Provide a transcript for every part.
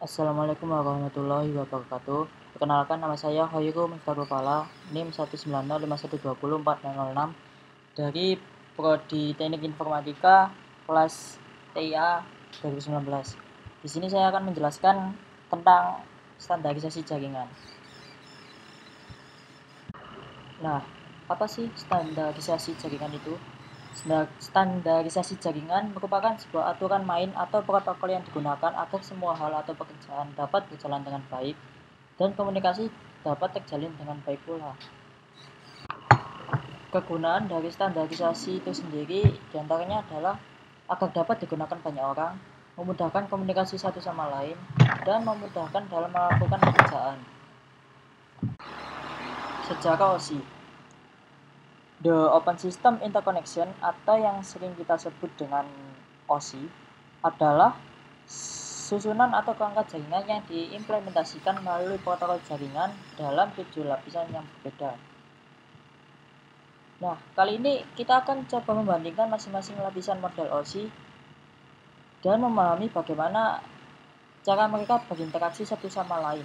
Assalamualaikum warahmatullahi wabarakatuh. Perkenalkan, nama saya Hoyrul Miftahul Fala, NIM 19051204006 dari Prodi Teknik Informatika kelas TIA 2019. Di sini saya akan menjelaskan tentang standarisasi jaringan. Nah, apa sih standarisasi jaringan itu? Standarisasi jaringan merupakan sebuah aturan main atau protokol yang digunakan agar semua hal atau pekerjaan dapat berjalan dengan baik dan komunikasi dapat terjalin dengan baik pula. Kegunaan dari standarisasi itu sendiri diantaranya adalah agar dapat digunakan banyak orang, memudahkan komunikasi satu sama lain, dan memudahkan dalam melakukan pekerjaan. Sejarah OSI. The Open System Interconnection atau yang sering kita sebut dengan OSI adalah susunan atau kerangka jaringan yang diimplementasikan melalui protokol jaringan dalam 7 lapisan yang berbeda. Nah, kali ini kita akan coba membandingkan masing-masing lapisan model OSI dan memahami bagaimana cara mereka berinteraksi satu sama lain.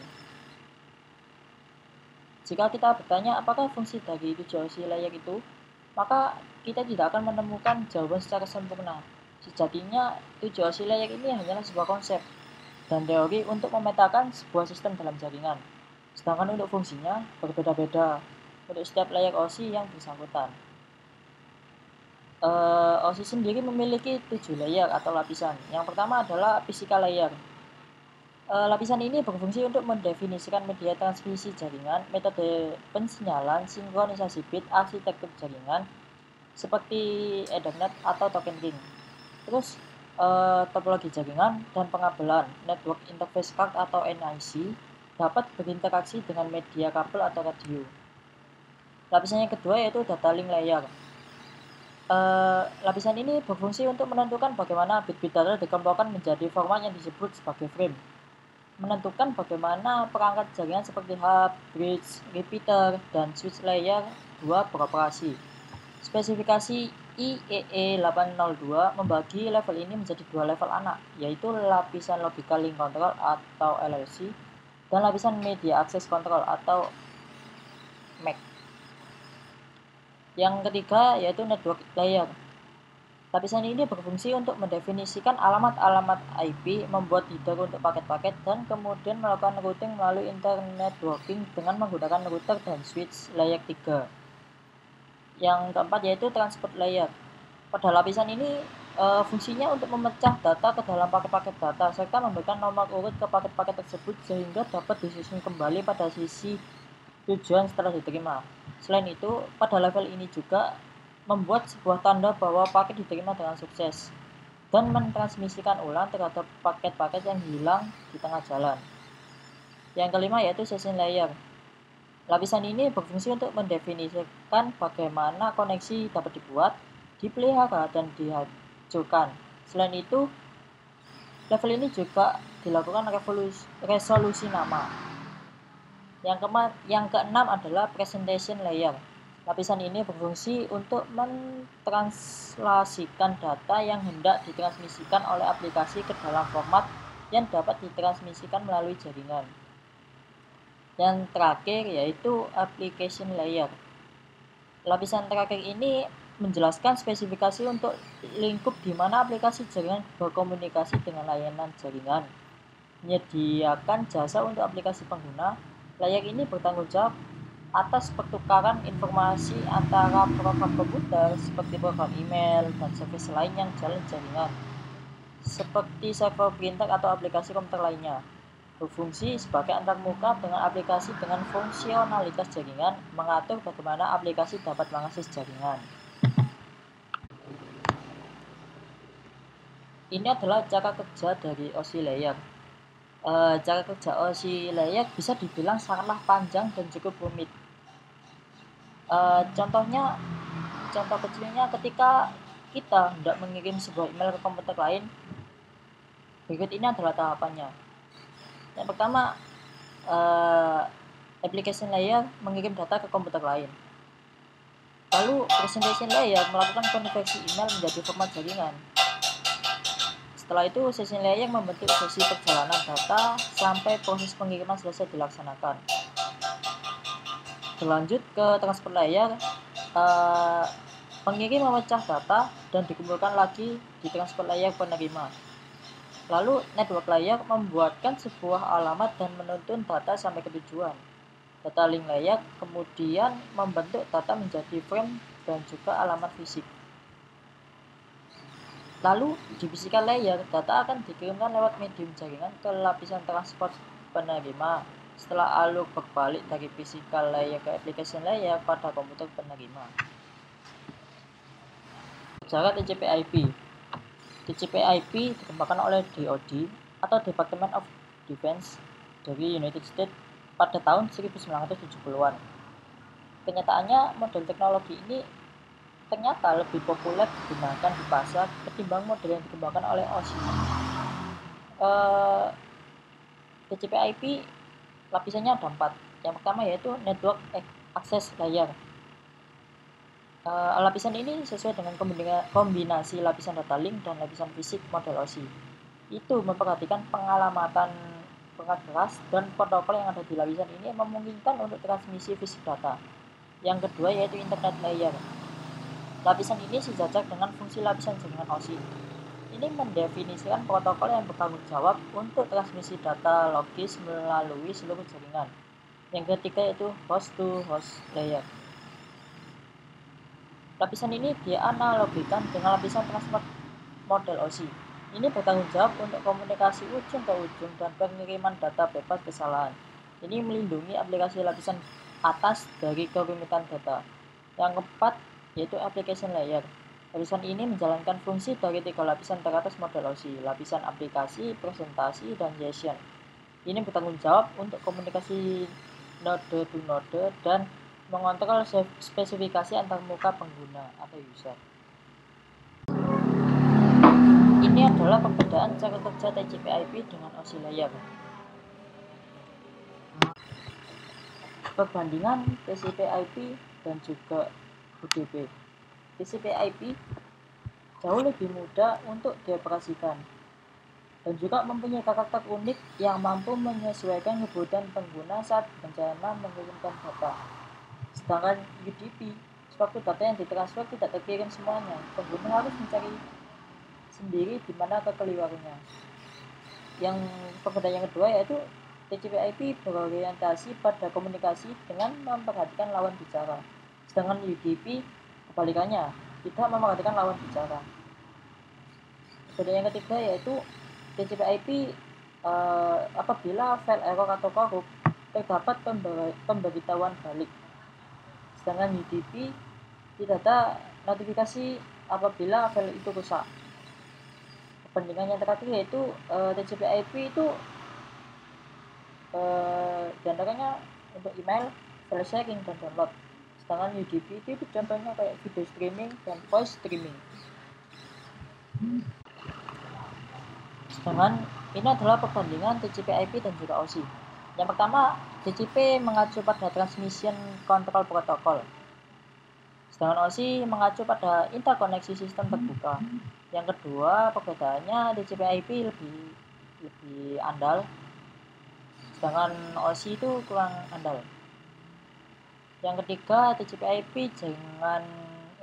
Jika kita bertanya apakah fungsi dari 7 OSI layer itu, maka kita tidak akan menemukan jawaban secara sempurna. Sejatinya, 7 OSI layer ini hanyalah sebuah konsep dan teori untuk memetakan sebuah sistem dalam jaringan. Sedangkan untuk fungsinya berbeda-beda untuk setiap layer OSI yang bersangkutan. OSI sendiri memiliki 7 layer atau lapisan. Yang pertama adalah physical layer. Lapisan ini berfungsi untuk mendefinisikan media transmisi jaringan, metode pensinyalan, sinkronisasi bit, arsitektur jaringan, seperti Ethernet atau token ring. Terus topologi jaringan dan pengabelan, network interface card atau NIC, dapat berinteraksi dengan media kabel atau radio. Lapisan yang kedua yaitu data link layer. Lapisan ini berfungsi untuk menentukan bagaimana bit-bit data dikelompokkan menjadi format yang disebut sebagai frame. Menentukan bagaimana perangkat jaringan seperti hub, bridge, repeater, dan switch layer 2 beroperasi. Spesifikasi IEE 802 membagi level ini menjadi 2 level anak, yaitu lapisan Logical Link Control atau LLC dan lapisan Media Access Control atau MAC. Yang ketiga yaitu Network Layer. Lapisan ini berfungsi untuk mendefinisikan alamat-alamat IP, membuat header untuk paket-paket, dan kemudian melakukan routing melalui internet networking dengan menggunakan router dan switch layer 3. Yang keempat yaitu transport layer. Pada lapisan ini fungsinya untuk memecah data ke dalam paket-paket data serta memberikan nomor urut ke paket-paket tersebut sehingga dapat disusun kembali pada sisi tujuan setelah diterima. Selain itu, pada level ini juga membuat sebuah tanda bahwa paket diterima dengan sukses dan mentransmisikan ulang terhadap paket-paket yang hilang di tengah jalan. Yang kelima yaitu session layer. Lapisan ini berfungsi untuk mendefinisikan bagaimana koneksi dapat dibuat, dipelihara, dan dihancurkan. Selain itu, level ini juga dilakukan resolusi nama. Yang keenam adalah presentation layer. Lapisan ini berfungsi untuk mentranslasikan data yang hendak ditransmisikan oleh aplikasi ke dalam format yang dapat ditransmisikan melalui jaringan. Yang terakhir yaitu application layer. Lapisan terakhir ini menjelaskan spesifikasi untuk lingkup di mana aplikasi jaringan berkomunikasi dengan layanan jaringan. Menyediakan jasa untuk aplikasi pengguna. Layer ini bertanggung jawab atas pertukaran informasi antara program komputer seperti program email dan service lain yang jalan jaringan, seperti server printer atau aplikasi komputer lainnya. Berfungsi sebagai antarmuka dengan aplikasi dengan fungsionalitas jaringan, mengatur bagaimana aplikasi dapat mengakses jaringan. Ini adalah cara kerja dari OSI layer. Cara kerja OSI layer bisa dibilang sangatlah panjang dan cukup rumit. Contoh kecilnya ketika kita hendak mengirim sebuah email ke komputer lain, berikut ini adalah tahapannya. Yang pertama, application layer mengirim data ke komputer lain. Lalu presentation layer melakukan konversi email menjadi format jaringan. Setelah itu session layer membentuk sesi perjalanan data sampai proses pengiriman selesai dilaksanakan. Berlanjut ke transport layer, pengirim memecah data dan dikumpulkan lagi di transport layer penerima. Lalu network layer membuatkan sebuah alamat dan menuntun data sampai ke tujuan. Data link layer kemudian membentuk data menjadi frame dan juga alamat fisik. Lalu di physical layer, data akan dikirimkan lewat medium jaringan ke lapisan transport penerima setelah alur berbalik dari physical layer ke application layer pada komputer penerima. Sejarah TCP/IP. TCP/IP dikembangkan oleh DoD atau Department of Defense dari United States pada tahun 1970-an. Kenyataannya, model teknologi ini ternyata lebih populer digunakan di pasar ketimbang model yang dikembangkan oleh OSI. TCP/IP lapisannya ada 4. Yang pertama yaitu Network Access Layer. Lapisan ini sesuai dengan kombinasi lapisan data link dan lapisan fisik model OSI. Itu memperhatikan pengalamatan perangkat keras dan protokol yang ada di lapisan ini memungkinkan untuk transmisi fisik data. Yang kedua yaitu Internet Layer. Lapisan ini sejajar dengan fungsi lapisan jaringan OSI. Ini mendefinisikan protokol yang bertanggung jawab untuk transmisi data logis melalui seluruh jaringan. Yang ketiga yaitu host-to-host layer. Lapisan ini dianalogikan dengan lapisan transport model OSI. Ini bertanggung jawab untuk komunikasi ujung ke ujung dan pengiriman data bebas kesalahan. Ini melindungi aplikasi lapisan atas dari kerumitan data. Yang keempat yaitu application layer. Lapisan ini menjalankan fungsi dari 3 lapisan teratas model OSI, lapisan aplikasi, presentasi, dan JSON. Ini bertanggung jawab untuk komunikasi node to node dan mengontrol spesifikasi antar muka pengguna atau user. Ini adalah perbedaan cara kerja TCP/IP dengan OSI layer. Perbandingan TCP/IP dan juga UDP. TCP/IP jauh lebih mudah untuk dioperasikan dan juga mempunyai karakter unik yang mampu menyesuaikan kebutuhan pengguna saat berencana mengirimkan data. Sedangkan UDP, sewaktu data yang ditransfer tidak terkirim semuanya, pengguna harus mencari sendiri di mana kekeliruannya. Yang perbedaan yang kedua yaitu TCP/IP berorientasi pada komunikasi dengan memperhatikan lawan bicara. Sedangkan UDP kebalikannya, tidak memperhatikan lawan bicara. Perbedaan yang ketiga yaitu TCP/IP apabila file error atau korup terdapat pemberitahuan balik. Sedangkan UDP tidak ada notifikasi apabila file itu rusak. Perbandingan yang terakhir yaitu TCP/IP itu diantaranya untuk email, file sharing, dan download. Sedangkan UDP itu contohnya kayak video streaming dan voice streaming. Sedangkan ini adalah perbandingan TCP/IP dan juga OSI. Yang pertama, TCP mengacu pada Transmission Control Protocol. Sedangkan OSI mengacu pada interkoneksi sistem terbuka. Yang kedua, perbedaannya TCP/IP lebih andal, sedangkan OSI itu kurang andal. Yang ketiga, TCP/IP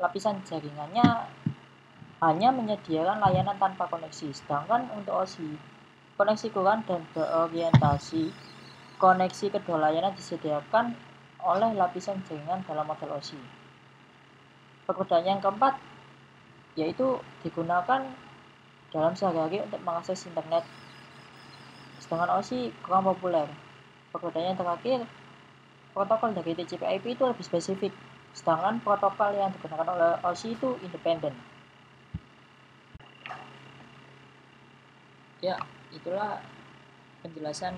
lapisan jaringannya hanya menyediakan layanan tanpa koneksi, sedangkan untuk OSI koneksi kurang dan berorientasi. Koneksi kedua layanan disediakan oleh lapisan jaringan dalam model OSI. Perbedaan yang keempat yaitu digunakan dalam sehari-hari untuk mengakses internet, sedangkan OSI kurang populer. Perbedaan yang terakhir, protokol dari TCP/IP itu lebih spesifik, sedangkan protokol yang digunakan oleh OSI itu independen. Ya, itulah penjelasan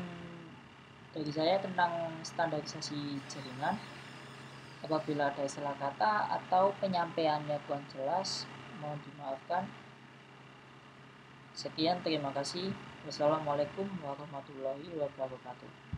dari saya tentang standarisasi jaringan. Apabila ada salah kata atau penyampaiannya kurang jelas, mohon dimaafkan. Sekian, terima kasih. Wassalamualaikum warahmatullahi wabarakatuh.